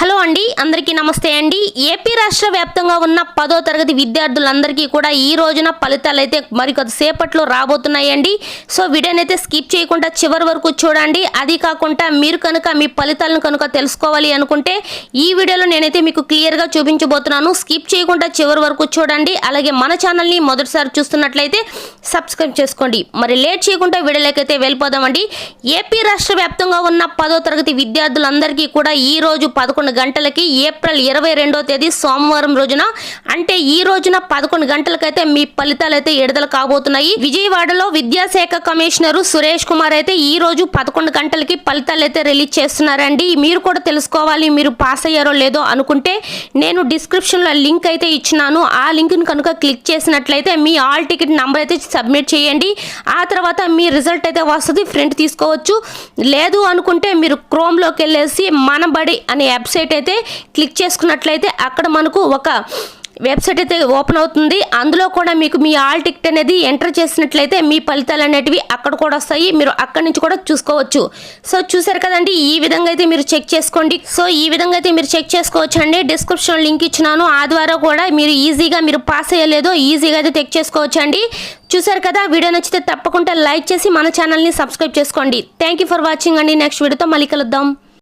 Hello అండి, అందరికీ నమస్తే అండి. ఏపీ రాష్ట్ర వ్యాప్తంగా ఉన్న 10వ తరగతి విద్యార్థులందరికీ కూడా ఈ రోజున ఫలితాలు అయితే మరికొద్ది సేపట్లో రాబోతున్నాయండి. సో వీడియోనైతే స్కిప్ చేయకుండా చివరి వరకు చూడండి. అది కాకుండా మీరు కనుక మీ ఫలితాలను కనుక తెలుసుకోవాలి అనుకుంటే ఈ వీడియోలో నేనైతే మీకు క్లియర్గా చూపించబోతున్నాను. స్కిప్ చేయకుండా చివరి వరకు చూడండి. అలాగే మన ఛానల్ని మొదటిసారి చూస్తున్నట్లయితే సబ్స్క్రైబ్ చేసుకోండి. మరి లేట్ చేయకుండా వీడియోలోకైతే వెళ్ళిపోదామండి. ఏపీ రాష్ట్ర వ్యాప్తంగా ఉన్న 10వ తరగతి విద్యార్థులందరికీ కూడా ఈ రోజు 11 గంటలకి ఏప్రిల్ 22వ తేదీ సోమవారం రోజున అంటే ఈ రోజున 11 గంటలకైతే మీ ఫలితాలు అయితే విడుదల కాబోతున్నాయి. విజయవాడలో విద్యాశాఖ కమిషనర్ సురేష్ కుమార్ అయితే ఈ రోజు 11 గంటలకి ఫలితాలు అయితే రిలీజ్ చేస్తున్నారండి. మీరు కూడా తెలుసుకోవాలి, మీరు పాస్ అయ్యారో లేదో అనుకుంటే నేను డిస్క్రిప్షన్లో లింక్ అయితే ఇచ్చినాను. ఆ లింక్ని కనుక క్లిక్ చేసినట్లయితే మీ ఆల్ టికెట్ నెంబర్ అయితే సబ్మిట్ చేయండి. ఆ తర్వాత మీ రిజల్ట్ అయితే వస్తుంది, ప్రింట్ తీసుకోవచ్చు. లేదు అనుకుంటే మీరు క్రోమ్లోకి వెళ్ళేసి మనబడి అనే వెబ్సైట్ అయితే క్లిక్ చేసుకున్నట్లయితే అక్కడ మనకు ఒక వెబ్సైట్ అయితే ఓపెన్ అవుతుంది. అందులో కూడా మీకు మీ ఆల్ టికెట్ అనేది ఎంటర్ చేసినట్లయితే మీ ఫలితాలు అనేటివి అక్కడ కూడా వస్తాయి. మీరు అక్కడి నుంచి కూడా చూసుకోవచ్చు. సో చూసారు కదండి, ఈ విధంగా అయితే మీరు చెక్ చేసుకోండి. సో ఈ విధంగా అయితే మీరు చెక్ చేసుకోవచ్చు అండి. డిస్క్రిప్షన్ లింక్ ఇచ్చినాను. ఆ ద్వారా కూడా మీరు ఈజీగా మీరు పాస్ అయ్యలేదో ఈజీగా అయితే చెక్ చేసుకోవచ్చు అండి. చూసారు కదా, వీడియో నచ్చితే తప్పకుండా లైక్ చేసి మన ఛానల్ని సబ్స్క్రైబ్ చేసుకోండి. థ్యాంక్ యూ ఫర్ వాచింగ్ అండి. నెక్స్ట్ వీడియోతో మళ్ళీ కలుద్దాం.